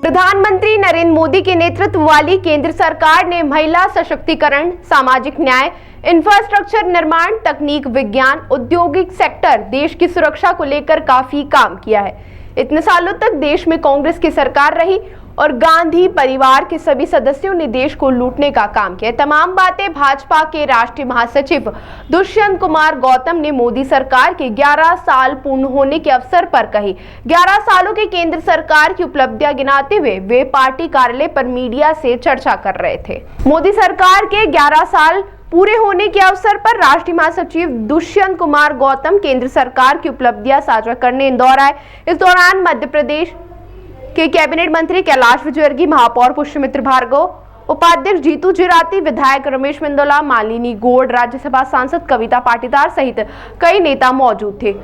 प्रधानमंत्री नरेंद्र मोदी के नेतृत्व वाली केंद्र सरकार ने महिला सशक्तिकरण, सामाजिक न्याय, इंफ्रास्ट्रक्चर निर्माण, तकनीक, विज्ञान, औद्योगिक सेक्टर, देश की सुरक्षा को लेकर काफी काम किया है। इतने सालों तक देश में कांग्रेस की सरकार रही और गांधी परिवार के सभी सदस्यों ने देश को लूटने का काम किया। तमाम बातें भाजपा के राष्ट्रीय महासचिव दुष्यंत कुमार गौतम ने मोदी सरकार के 11 साल पूर्ण होने के अवसर पर कही। 11 सालों के केंद्र सरकार की उपलब्धियां गिनाते हुए वे पार्टी कार्यालय पर मीडिया से चर्चा कर रहे थे। मोदी सरकार के 11 साल पूरे होने के अवसर पर राष्ट्रीय महासचिव दुष्यंत कुमार गौतम केंद्र सरकार की उपलब्धियां साझा करने इंदौर आए। इस दौरान मध्य प्रदेश के कैबिनेट मंत्री कैलाश विजयवर्गीय, महापौर पुष्यमित्र भार्गव, उपाध्यक्ष जीतू जिराती, विधायक रमेश मेंदोला, मालिनी गौड़, राज्यसभा सांसद कविता पाटीदार सहित कई नेता मौजूद थे।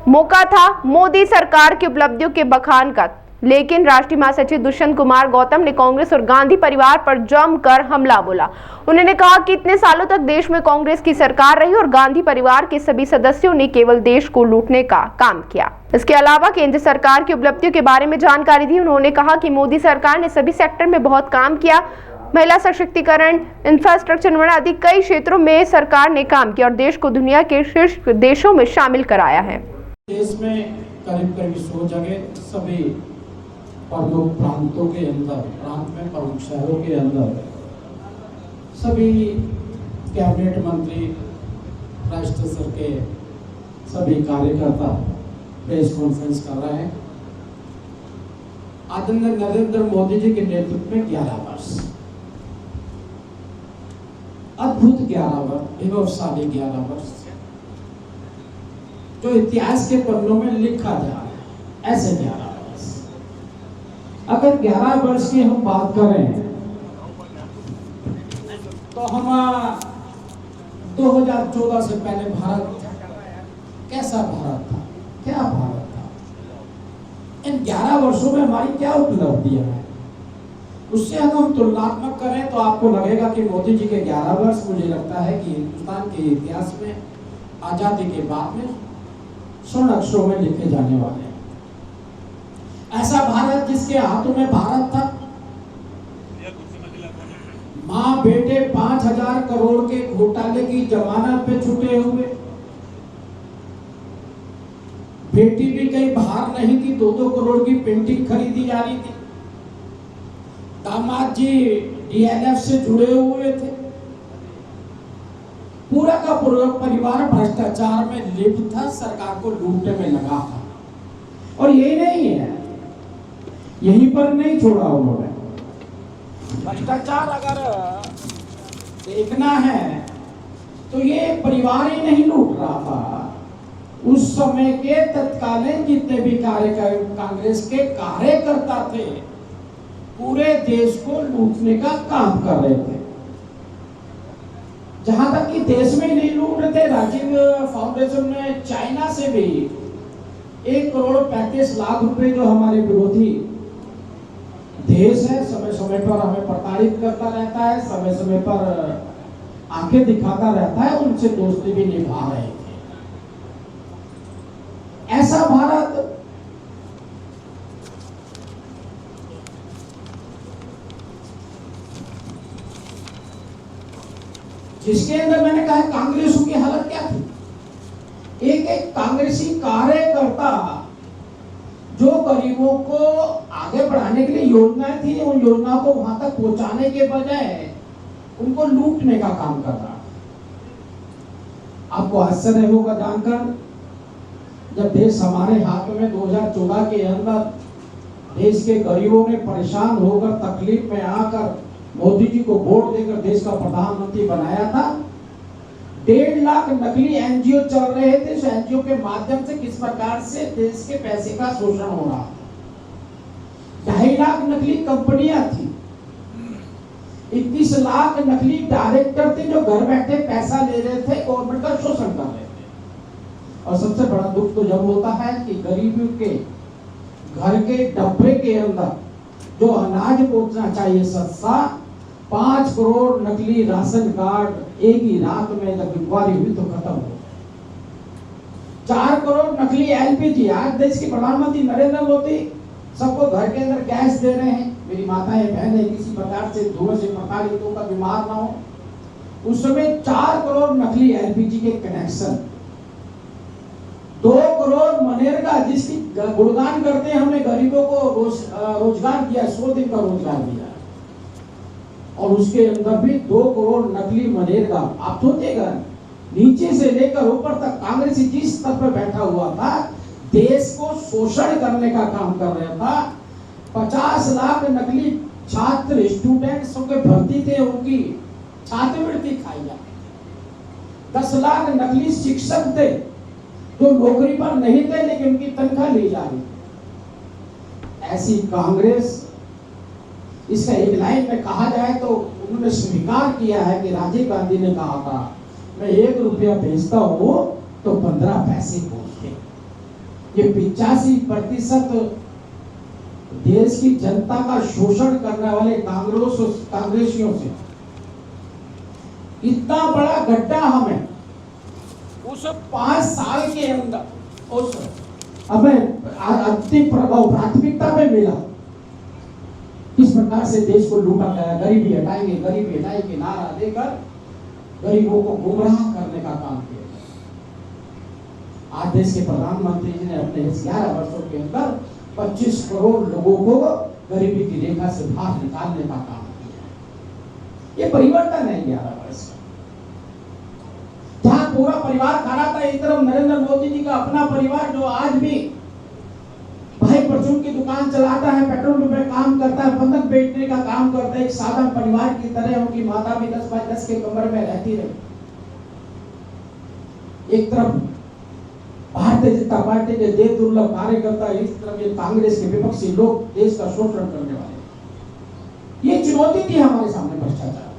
मौका था मोदी सरकार की उपलब्धियों के बखान का, लेकिन राष्ट्रीय महासचिव दुष्यंत कुमार गौतम ने कांग्रेस और गांधी परिवार पर जमकर हमला बोला। उन्होंने कहा कि इतने सालों तक देश में कांग्रेस की सरकार रही और गांधी परिवार के सभी सदस्यों ने केवल देश को लूटने का काम किया। इसके अलावा केंद्र सरकार की उपलब्धियों के बारे में जानकारी दी। उन्होंने कहा कि मोदी सरकार ने सभी सेक्टर में बहुत काम किया, महिला सशक्तिकरण, इंफ्रास्ट्रक्चर निर्माण आदि कई क्षेत्रों में सरकार ने काम किया और देश को दुनिया के शीर्ष देशों में शामिल कराया है। देश में करीब 100 जगह सभी प्रमुख प्रांतों के अंदर, प्रांत में प्रमुख शहरों के अंदर सभी कैबिनेट मंत्री, राष्ट्रीय स्तर के सभी कार्यकर्ता प्रेस कॉन्फ्रेंस कर रहे हैं। आदरणीय नरेंद्र मोदी जी के नेतृत्व में 11 वर्ष, अद्भुत 11 वर्ष, विभवशाली 11 वर्ष, जो इतिहास के पन्नों में लिखा जा रहा है। ऐसे 11 अगर 11 वर्ष की हम बात करें तो हम 2014 से पहले भारत कैसा भारत था, क्या भारत था, इन 11 वर्षों में हमारी क्या उपलब्धियां हैं, उससे अगर हम तुलनात्मक करें तो आपको लगेगा कि मोदी जी के 11 वर्ष मुझे लगता है कि हिंदुस्तान के इतिहास में आजादी के बाद में स्वर्ण अक्षरों में लिखे जाने वाले हैं। ऐसा भारत जिसके हाथों में भारत था, मां बेटे 5,000 करोड़ के घोटाले की जमानत पे छुटे हुए, बेटी भी कहीं बाहर नहीं थी, 2-2 करोड़ की पेंटिंग खरीदी जा रही थी, दामाद जी डीएलएफ से जुड़े हुए थे, पूरा का पूरा परिवार भ्रष्टाचार में लिप्त था, सरकार को लूटने में लगा था। और यही नहीं है, यहीं पर नहीं छोड़ा उन्होंने। भ्रष्टाचार अगर देखना है तो ये परिवार ही नहीं लूट रहा था, उस समय के तत्कालीन जितने भी कांग्रेस के कार्यकर्ता थे पूरे देश को लूटने का काम कर रहे थे। जहां तक कि देश में ही नहीं लूट रहे थे, राजीव फाउंडेशन ने चाइना से भी 1 करोड़ 35 लाख रुपए जो हमारे विरोधी देश है समय समय पर हमें प्रताड़ित करता रहता है, समय समय पर आंखें दिखाता रहता है, उनसे दोस्ती भी निभा रहे थे। ऐसा भारत जिसके अंदर मैंने कहा कांग्रेसों की हालत क्या थी, एक कांग्रेसी कार्यकर्ता जो गरीबों को आगे बढ़ाने के लिए योजनाएं थी, उन योजनाओं को वहां तक पहुंचाने के बजाय उनको लूटने का काम कर रहा। आपको आश्चर्य होगा जानकर, जब देश हमारे हाथ में 2014 के अंदर देश के गरीबों ने परेशान होकर तकलीफ में आकर मोदी जी को वोट देकर देश का प्रधानमंत्री बनाया था, 1.5 लाख नकली एनजीओ चल रहे थे। इस एनजीओ के माध्यम से किस प्रकार से देश के पैसे का शोषण हो रहा था। 2.5 लाख नकली कंपनियां थी, 21 लाख नकली डायरेक्टर थे जो घर बैठे पैसा ले रहे थे, गवर्नमेंट का शोषण कर रहे थे। और सबसे बड़ा दुख तो जब होता है कि गरीबों के घर के डब्बे के अंदर जो अनाज पहुंचना चाहिए सस्ता, 5 करोड़ नकली राशन कार्ड एक ही रात में जब इंक्वायरी हुई तो खत्म हो। 4 करोड़ नकली एलपीजी। आज देश के प्रधानमंत्री नरेंद्र मोदी सबको घर के अंदर गैस दे रहे हैं, मेरी माताएं बहनें किसी प्रकार से धुएं से प्रताड़ित होकर बीमार ना हो। उस समय 4 करोड़ नकली एलपीजी के कनेक्शन, 2 करोड़ मनरेगा जिसकी गुणगान करते हैं, हमने गरीबों को रोजगार दिया, 100 दिन का रोजगार दिया, और उसके अंदर भी 2 करोड़ नकली मनरेगा। आप सोचिएगा, नीचे से लेकर ऊपर तक कांग्रेस जिस स्तर पर बैठा हुआ था, देश को शोषण करने का काम कर रहा था। 50 लाख नकली छात्र स्टूडेंट्स के भर्ती थे, उनकी छात्रवृत्ति खाई जाती। 10 लाख नकली शिक्षक थे जो नौकरी पर नहीं थे लेकिन उनकी तनख्वाह ली जा रही थी। ऐसी कांग्रेस, इसका एक लाइन में कहा जाए तो उन्होंने स्वीकार किया है कि राजीव गांधी ने कहा था, मैं 1 रुपया भेजता हूं तो 15 पैसे पहुंचते। ये 85% देश की जनता का शोषण करने वाले कांग्रेसियों से इतना बड़ा गड्ढा हमें उस 5 साल के अंदर उस हमें अंतिम प्रभाव प्राथमिकता पे मिला। किस प्रकार से देश को लूटा गया, गरीबी हटाएंगे नारा देकर गरीबों को गुमराह करने का काम किया। आज देश के प्रधानमंत्री जी ने अपने 11 वर्षों के अंदर 25 करोड़ लोगों को गरीबी की रेखा से बाहर निकालने का काम किया। ये परिवर्तन है 11 वर्ष का। जहां पूरा परिवार खड़ा था, एक तरफ नरेंद्र मोदी जी का अपना परिवार जो आज भी भाई परचून की दुकान चलाता है, पेट्रोल पंप में काम करता है, बंधक बेचने का काम करता है, एक सादा परिवार की तरह। उनकी माता भी 10 बाय 10 के कमरे में रहती रही। एक तरफ भारतीय जनता पार्टी के देव दुर्लभ कार्यकर्ता, इस तरफ ये कांग्रेस के विपक्षी लोग देश का शोषण करने वाले। ये चुनौती थी हमारे सामने भ्रष्टाचार,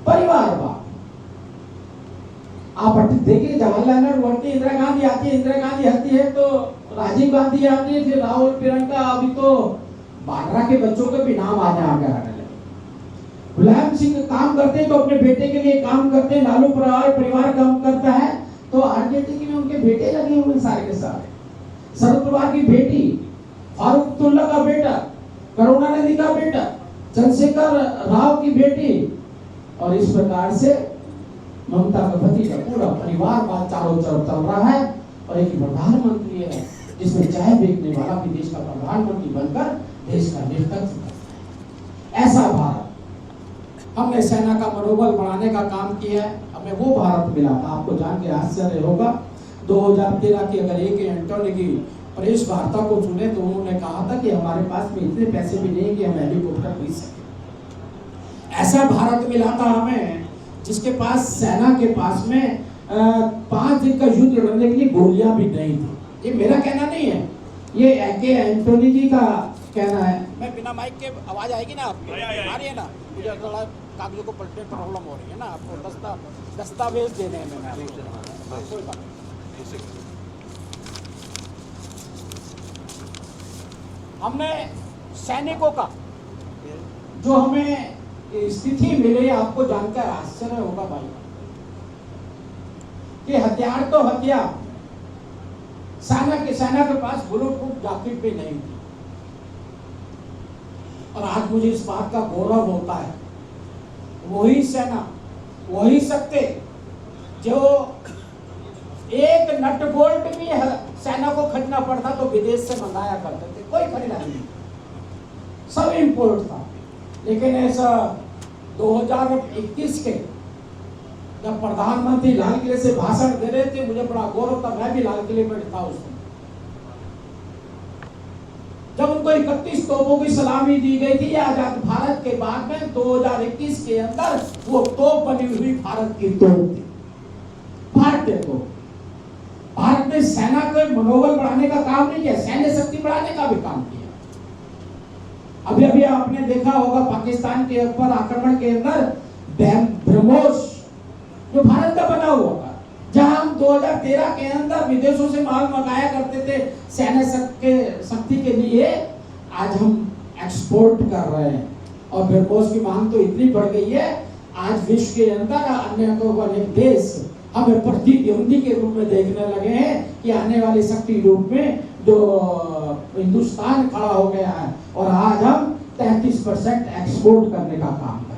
परिवारवाद। आप देखिए, जवाहरलाल नेहरू बनते, इंदिरा गांधी आती है, इंदिरा गांधी हटती है तो राजीव गांधी आती है, फिर राहुल, प्रियंका, अभी तो बांद्रा के बच्चों के भी नाम आने आने लगे। मुलायम सिंह काम करते हैं तो अपने बेटे के लिए काम करते हैं, लालू परिवार काम करता है तो आरजेडी में उनके बेटे लगे हुए सारे के सारे। शरद पवार की बेटी, फारूक अब्दुल्ला का बेटा, करुणानिधि का बेटा, चंद्रशेखर राव की बेटी, और इस प्रकार से ममता का भतीजा, पूरा परिवार बात चारों तरफ चल रहा है। और एक प्रधानमंत्री है जिसमें चाय बेचने वाला भी देश का प्रधानमंत्री बनकर देश का नेतृत्व करता है। ऐसा भारत हमने सेना का मनोबल बढ़ाने का काम किया है। हमें वो भारत मिला था, आपको जान के आश्चर्य होगा, 2013 की अगर एक एंटोनी की प्रेस वार्ता को सुने तो उन्होंने कहा था कि हमारे पास में इतने पैसे भी नहीं कि हम हेलीकॉप्टर खरीद सके। ऐसा भारत मिला था हमें जिसके पास सेना के पास में 5 दिन का युद्ध लड़ने के लिए गोलियां भी नहीं थी। ये मेरा कहना नहीं है, ये के एंटोनी जी का कहना है। मैं बिना माइक के आवाज आएगी ना आपको? आ रही है ना? मुझे थोड़ा कागजों को पलटने में प्रॉब्लम हो रही है ना, आपको दस्तावेज देने हैं मैंने। कोई बात नहीं। हमने सैनिकों का जो हमें स्थिति मिली, आपको जानकर आश्चर्य होगा भाई कि हथियार तो हथियार, सेना के पास बुलेट प्रूफ जैकेट भी नहीं थी। और आज मुझे इस बात का गौरव होता है, वही सेना, वही शक्ति जो एक नट बोल्ट भी सेना को खरीदना पड़ता तो विदेश से मंगाया करते थे, कोई खरीदा नहीं, सब इंपोर्ट था। लेकिन ऐसा 2021 के जब प्रधानमंत्री लाल किले से भाषण दे रहे थे, मुझे बड़ा गौरव था, मैं भी लाल किले में था उस दिन। जब उनको 31 तोपों की सलामी दी गई थी आजाद भारत के बाद में, 2021 के अंदर वो तोप बनी हुई भारत की तोप थी, भारतीय तोप। भारत ने सेना के मनोबल बढ़ाने का काम नहीं किया, सैन्य शक्ति बढ़ाने का भी काम किया। अभी अभी आपने देखा होगा पाकिस्तान के ऊपर आक्रमण के अंदर ब्रह्मोस जो भारत का बना हुआ था, जहां हम 2013 के अंदर विदेशों से माल मंगाया करते थे सैन्य शक्ति के लिए, आज हम एक्सपोर्ट कर रहे हैं। और ब्रह्मोस की मांग तो इतनी बढ़ गई है, आज विश्व के अंदर अन्य देश हमें प्रतिद्वंदी के रूप में देखने लगे हैं कि आने वाली शक्ति रूप में जो हिंदुस्तान खड़ा हो गया है। और आज हम 33% एक्सपोर्ट करने का काम